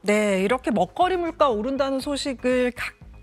네, 이렇게 먹거리 물가 오른다는 소식을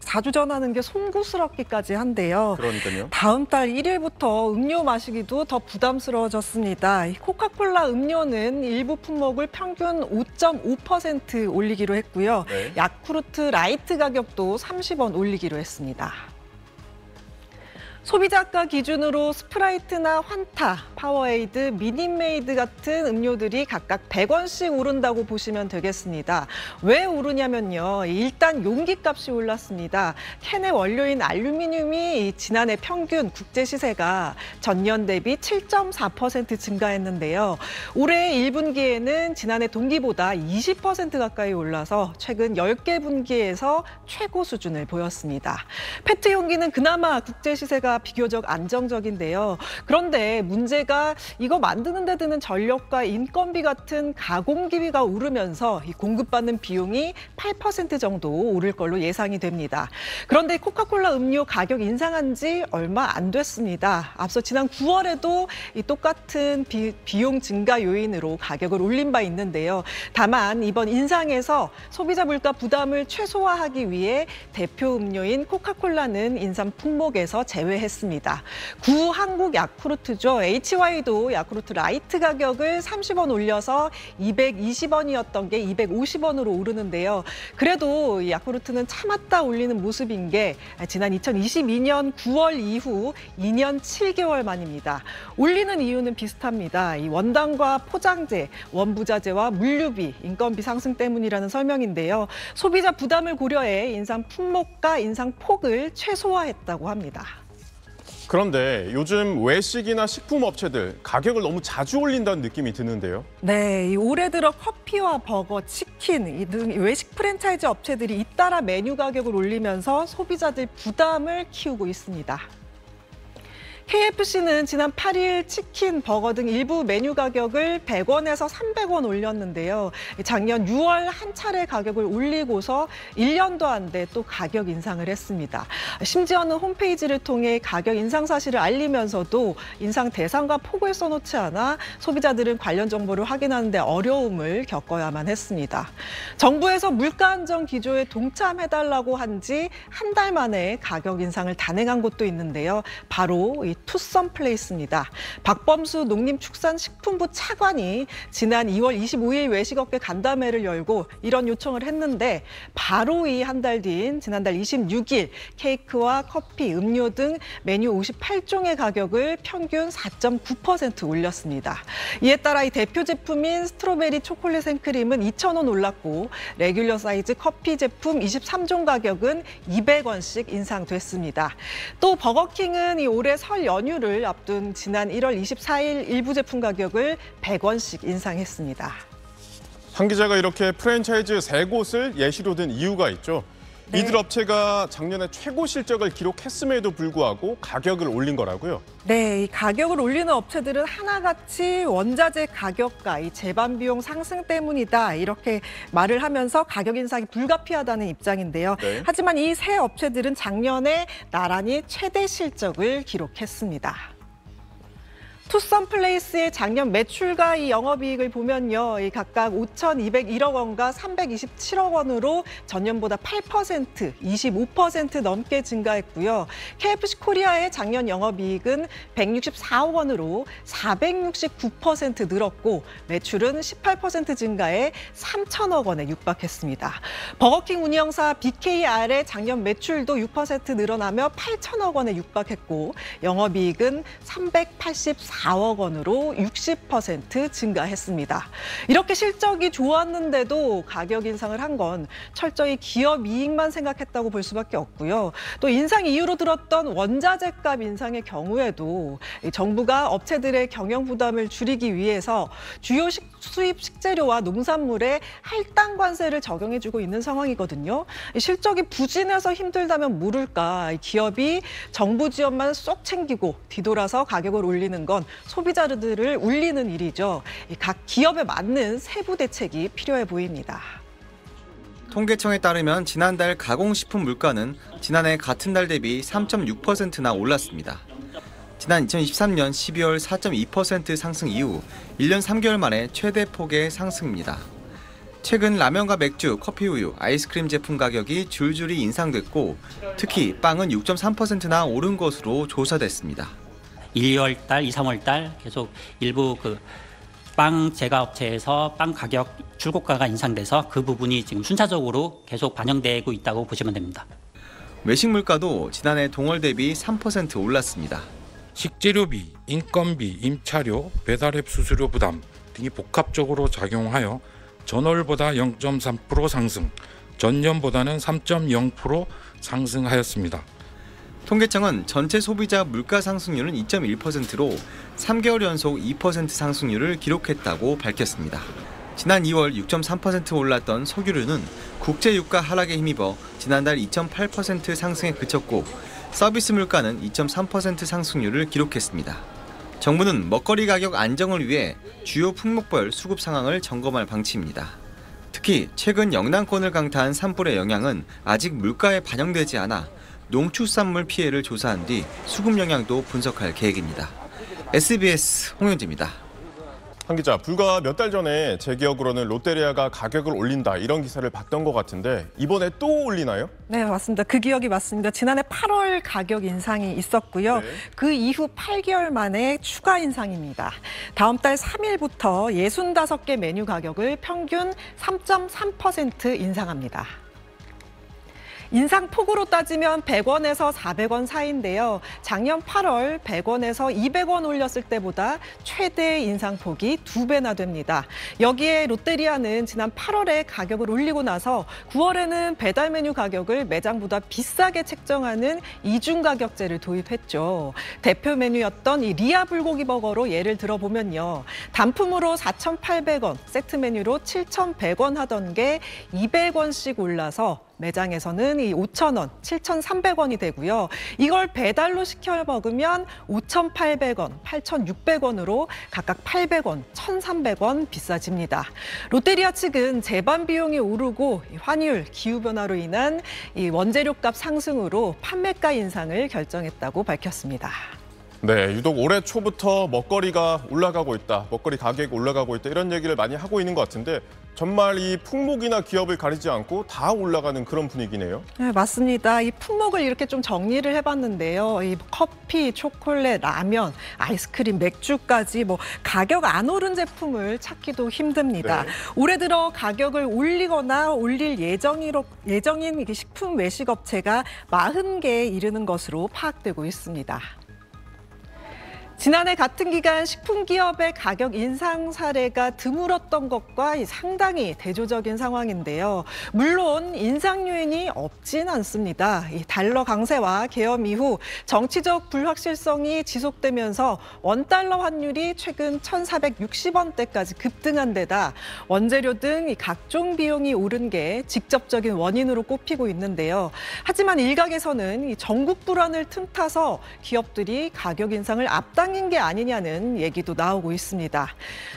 자주 전하는 게 송구스럽기까지 한데요. 그러니까요. 다음 달 1일부터 음료 마시기도 더 부담스러워졌습니다. 이 코카콜라 음료는 일부 품목을 평균 5.5% 올리기로 했고요. 네. 야쿠르트 라이트 가격도 30원 올리기로 했습니다. 소비자가 기준으로 스프라이트나 환타, 파워에이드, 미니메이드 같은 음료들이 각각 100원씩 오른다고 보시면 되겠습니다. 왜 오르냐면요. 일단 용기값이 올랐습니다. 캔의 원료인 알루미늄이 지난해 평균 국제 시세가 전년 대비 7.4% 증가했는데요. 올해 1분기에는 지난해 동기보다 20% 가까이 올라서 최근 10개 분기에서 최고 수준을 보였습니다. 페트 용기는 그나마 국제 시세가 비교적 안정적인데요. 그런데 문제가 이거 만드는 데 드는 전력과 인건비 같은 가공기비가 오르면서 이 공급받는 비용이 8% 정도 오를 걸로 예상이 됩니다. 그런데 코카콜라 음료 가격 인상한 지 얼마 안 됐습니다. 앞서 지난 9월에도 이 똑같은 비용 증가 요인으로 가격을 올린 바 있는데요. 다만 이번 인상에서 소비자 물가 부담을 최소화하기 위해 대표 음료인 코카콜라는 인상 품목에서 제외했습니다. 구 한국 야쿠르트죠. HY도 야쿠르트 라이트 가격을 30원 올려서 220원이었던 게 250원으로 오르는데요. 그래도 야쿠르트는 참았다 올리는 모습인 게 지난 2022년 9월 이후 2년 7개월 만입니다. 올리는 이유는 비슷합니다. 이 원당과 포장재, 원부자재와 물류비, 인건비 상승 때문이라는 설명인데요. 소비자 부담을 고려해 인상 품목과 인상 폭을 최소화했다고 합니다. 그런데 요즘 외식이나 식품 업체들 가격을 너무 자주 올린다는 느낌이 드는데요. 네, 올해 들어 커피와 버거, 치킨 등 외식 프랜차이즈 업체들이 잇따라 메뉴 가격을 올리면서 소비자들 부담을 키우고 있습니다. KFC는 지난 8일 치킨, 버거 등 일부 메뉴 가격을 100원에서 300원 올렸는데요. 작년 6월 한 차례 가격을 올리고서 1년도 안 돼 또 가격 인상을 했습니다. 심지어는 홈페이지를 통해 가격 인상 사실을 알리면서도 인상 대상과 폭을 써놓지 않아 소비자들은 관련 정보를 확인하는 데 어려움을 겪어야만 했습니다. 정부에서 물가 안정 기조에 동참해달라고 한 지 한 달 만에 가격 인상을 단행한 곳도 있는데요. 바로 이 투썸플레이스입니다. 박범수 농림축산식품부 차관이 지난 2월 25일 외식업계 간담회를 열고 이런 요청을 했는데 바로 이 한 달 뒤인 지난달 26일 케이크와 커피, 음료 등 메뉴 58종의 가격을 평균 4.9% 올렸습니다. 이에 따라 이 대표 제품인 스트로베리 초콜릿 생크림은 2,000원 올랐고 레귤러 사이즈 커피 제품 23종 가격은 200원씩 인상됐습니다. 또 버거킹은 이 올해 설 연휴를 앞둔 지난 1월 24일 일부 제품 가격을 100원씩 인상했습니다. 한 기자가 이렇게 프랜차이즈 3곳을 예시로 든 이유가 있죠. 네. 이들 업체가 작년에 최고 실적을 기록했음에도 불구하고 가격을 올린 거라고요? 네, 이 가격을 올리는 업체들은 하나같이 원자재 가격과 이 제반 비용 상승 때문이다 이렇게 말을 하면서 가격 인상이 불가피하다는 입장인데요. 네. 하지만 이 세 업체들은 작년에 나란히 최대 실적을 기록했습니다. 투썸플레이스의 작년 매출과 이 영업이익을 보면요. 이 각각 5,201억 원과 327억 원으로 전년보다 8%, 25% 넘게 증가했고요. KFC 코리아의 작년 영업이익은 164억 원으로 469% 늘었고 매출은 18% 증가해 3천억 원에 육박했습니다. 버거킹 운영사 BKR의 작년 매출도 6% 늘어나며 8천억 원에 육박했고 영업이익은 384억 원으로 60% 증가했습니다. 이렇게 실적이 좋았는데도 가격 인상을 한 건 철저히 기업 이익만 생각했다고 볼 수밖에 없고요. 또 인상 이유로 들었던 원자재 값 인상의 경우에도 정부가 업체들의 경영 부담을 줄이기 위해서 주요 수입 식재료와 농산물에 할당 관세를 적용해주고 있는 상황이거든요. 실적이 부진해서 힘들다면 모를까 기업이 정부 지원만 쏙 챙기고 뒤돌아서 가격을 올리는 건 소비자들을 울리는 일이죠. 각 기업에 맞는 세부 대책이 필요해 보입니다. 통계청에 따르면 지난달 가공식품 물가는 지난해 같은 달 대비 3.6%나 올랐습니다. 지난 2023년 12월 4.2% 상승 이후 1년 3개월 만에 최대 폭의 상승입니다. 최근 라면과 맥주, 커피, 우유, 아이스크림 제품 가격이 줄줄이 인상됐고 특히 빵은 6.3%나 오른 것으로 조사됐습니다. 1, 2월 달, 2, 3월 달 계속 일부 빵 제과업체에서 빵 가격 출고가가 인상돼서 그 부분이 지금 순차적으로 계속 반영되고 있다고 보시면 됩니다. 외식 물가도 지난해 동월 대비 3% 올랐습니다. 식재료비, 인건비, 임차료, 배달앱 수수료 부담 등이 복합적으로 작용하여 전월보다 0.3% 상승, 전년보다는 3.0% 상승하였습니다. 통계청은 전체 소비자 물가 상승률은 2.1%로 3개월 연속 2% 상승률을 기록했다고 밝혔습니다. 지난 2월 6.3% 올랐던 석유류는 국제 유가 하락에 힘입어 지난달 2.8% 상승에 그쳤고 서비스 물가는 2.3% 상승률을 기록했습니다. 정부는 먹거리 가격 안정을 위해 주요 품목별 수급 상황을 점검할 방침입니다. 특히 최근 영남권을 강타한 산불의 영향은 아직 물가에 반영되지 않아 농축산물 피해를 조사한 뒤 수급 영향도 분석할 계획입니다. SBS 홍현지입니다. 한 기자, 불과 몇 달 전에 제 기억으로는 롯데리아가 가격을 올린다 이런 기사를 봤던 것 같은데 이번에 또 올리나요? 네, 맞습니다. 그 기억이 맞습니다. 지난해 8월 가격 인상이 있었고요. 네. 그 이후 8개월 만에 추가 인상입니다. 다음 달 3일부터 65개 메뉴 가격을 평균 3.3% 인상합니다. 인상폭으로 따지면 100원에서 400원 사이인데요. 작년 8월 100원에서 200원 올렸을 때보다 최대 인상폭이 2배나 됩니다. 여기에 롯데리아는 지난 8월에 가격을 올리고 나서 9월에는 배달 메뉴 가격을 매장보다 비싸게 책정하는 이중 가격제를 도입했죠. 대표 메뉴였던 이 리아 불고기 버거로 예를 들어보면요. 단품으로 4,800원, 세트 메뉴로 7,100원 하던 게 200원씩 올라서 매장에서는 이 5,000원, 7,300원이 되고요. 이걸 배달로 시켜 먹으면 5,800원, 8,600원으로 각각 800원, 1,300원 비싸집니다. 롯데리아 측은 제반 비용이 오르고 환율, 기후변화로 인한 이 원재료값 상승으로 판매가 인상을 결정했다고 밝혔습니다. 네, 유독 올해 초부터 먹거리가 올라가고 있다, 먹거리 가격이 올라가고 있다 이런 얘기를 많이 하고 있는 것 같은데 정말 이 품목이나 기업을 가리지 않고 다 올라가는 그런 분위기네요. 네, 맞습니다. 이 품목을 이렇게 좀 정리를 해봤는데요. 이 커피, 초콜릿, 라면, 아이스크림, 맥주까지 가격 안 오른 제품을 찾기도 힘듭니다. 네. 올해 들어 가격을 올리거나 올릴 예정인 식품 외식 업체가 40개에 이르는 것으로 파악되고 있습니다. 지난해 같은 기간 식품기업의 가격 인상 사례가 드물었던 것과 상당히 대조적인 상황인데요. 물론 인상 요인이 없진 않습니다. 이 달러 강세와 계엄 이후 정치적 불확실성이 지속되면서 원달러 환율이 최근 1,460원대까지 급등한 데다 원재료 등 각종 비용이 오른 게 직접적인 원인으로 꼽히고 있는데요. 하지만 일각에서는 전국 불안을 틈타서 기업들이 가격 인상을 앞당긴 게 아니냐는 얘기도 나오고 있습니다.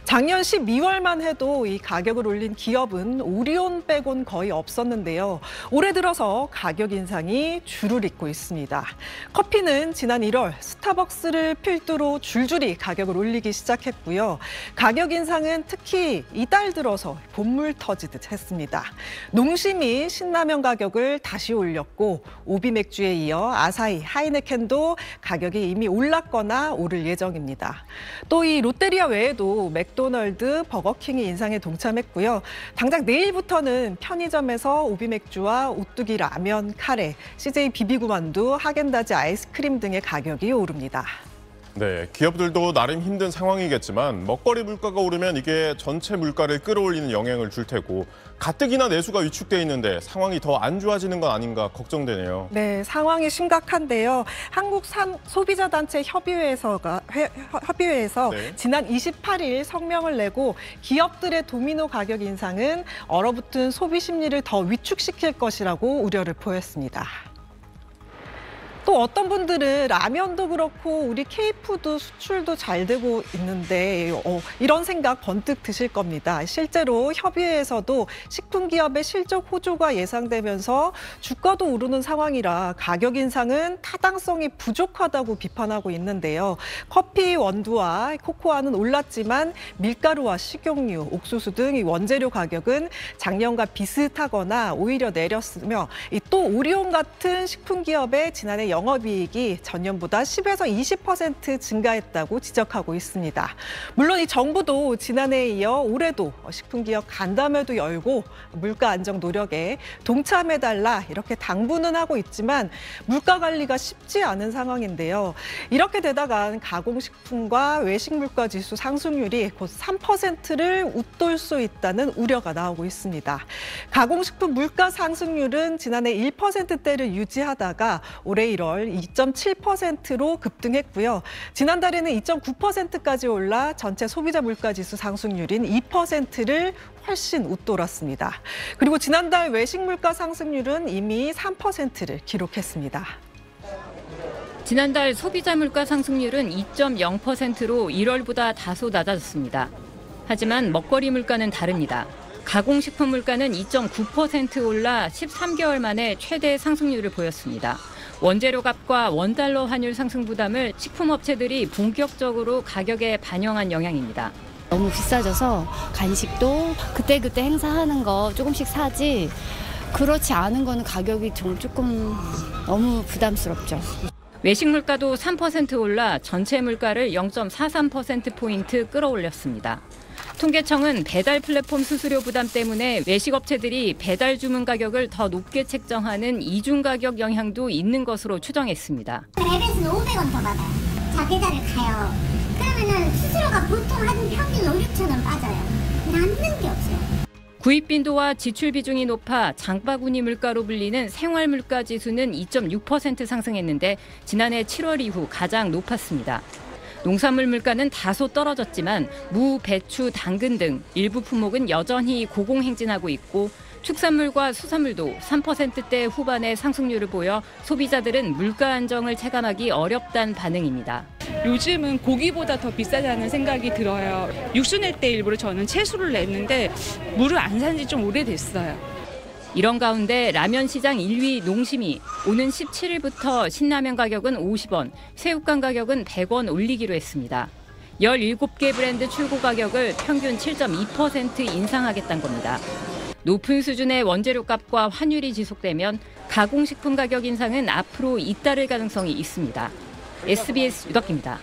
작년 12월만 해도 이 가격을 올린 기업은 오리온 빼곤 거의 없었는데요. 올해 들어서 가격 인상이 줄을 잇고 있습니다. 커피는 지난 1월 스타벅스를 필두로 줄줄이 가격을 올리기 시작했고요. 가격 인상은 특히 이달 들어서 본물 터지듯 했습니다. 농심이 신라면 가격을 다시 올렸고 오비맥주에 이어 아사히, 하이네켄도 가격이 이미 올랐거나 오를 예정입니다. 또 이 롯데리아 외에도 맥도널드, 버거킹이 인상에 동참했고요. 당장 내일부터는 편의점에서 오비맥주와 오뚜기 라면, 카레, CJ 비비구만두, 하겐다즈 아이스크림 등의 가격이 오릅니다. 네, 기업들도 나름 힘든 상황이겠지만 먹거리 물가가 오르면 이게 전체 물가를 끌어올리는 영향을 줄 테고 가뜩이나 내수가 위축돼 있는데 상황이 더 안 좋아지는 건 아닌가 걱정되네요. 네, 상황이 심각한데요. 한국소비자단체 협의회에서 네. 지난 28일 성명을 내고 기업들의 도미노 가격 인상은 얼어붙은 소비 심리를 더 위축시킬 것이라고 우려를 표했습니다. 또 어떤 분들은 라면도 그렇고 우리 K푸드 수출도 잘 되고 있는데 이런 생각 번뜩 드실 겁니다. 실제로 협의회에서도 식품기업의 실적 호조가 예상되면서 주가도 오르는 상황이라 가격 인상은 타당성이 부족하다고 비판하고 있는데요. 커피 원두와 코코아는 올랐지만 밀가루와 식용유, 옥수수 등 원재료 가격은 작년과 비슷하거나 오히려 내렸으며 또 오리온 같은 식품기업의 지난해 영업이익이 전년보다 10에서 20% 증가했다고 지적하고 있습니다. 물론 이 정부도 지난해에 이어 올해도 식품기업 간담회도 열고 물가 안정 노력에 동참해달라 이렇게 당부는 하고 있지만 물가 관리가 쉽지 않은 상황인데요. 이렇게 되다가 가공식품과 외식물가 지수 상승률이 곧 3%를 웃돌 수 있다는 우려가 나오고 있습니다. 가공식품 물가 상승률은 지난해 1%대를 유지하다가 올해 1월 2.7%로 급등했고요. 지난달에는 2.9%까지 올라 전체 소비자 물가 지수 상승률인 2%를 훨씬 웃돌았습니다. 그리고 지난달 외식 물가 상승률은 이미 3%를 기록했습니다. 지난달 소비자 물가 상승률은 2.0%로 1월보다 다소 낮아졌습니다. 하지만 먹거리 물가는 다릅니다. 가공식품 물가는 2.9% 올라 13개월 만에 최대 상승률을 보였습니다. 원재료 값과 원달러 환율 상승 부담을 식품업체들이 본격적으로 가격에 반영한 영향입니다. 너무 비싸져서 간식도 그때그때 행사하는 거 조금씩 사지 그렇지 않은 거는 가격이 조금 너무 부담스럽죠. 외식 물가도 3% 올라 전체 물가를 0.43%포인트 끌어올렸습니다. 통계청은 배달 플랫폼 수수료 부담 때문에 외식업체들이 배달 주문 가격을 더 높게 책정하는 이중 가격 영향도 있는 것으로 추정했습니다. 앱에서는 500원 더 받아요. 자, 배달을 가요. 그러면은 수수료가 보통 한 평균 5, 6천 원 빠져요. 남는 게 없어요. 구입 빈도와 지출 비중이 높아 장바구니 물가로 불리는 생활 물가 지수는 2.6% 상승했는데 지난해 7월 이후 가장 높았습니다. 농산물 물가는 다소 떨어졌지만 무, 배추, 당근 등 일부 품목은 여전히 고공행진하고 있고 축산물과 수산물도 3%대 후반의 상승률을 보여 소비자들은 물가 안정을 체감하기 어렵다는 반응입니다. 요즘은 고기보다 더 비싸다는 생각이 들어요. 육수 낼 때 일부러 저는 채소를 냈는데 물을 안 산 지 좀 오래됐어요. 이런 가운데 라면 시장 1위 농심이 오는 17일부터 신라면 가격은 50원, 새우깡 가격은 100원 올리기로 했습니다. 17개 브랜드 출고 가격을 평균 7.2% 인상하겠다는 겁니다. 높은 수준의 원재료 값과 환율이 지속되면 가공식품 가격 인상은 앞으로 잇따를 가능성이 있습니다. SBS 유덕기입니다.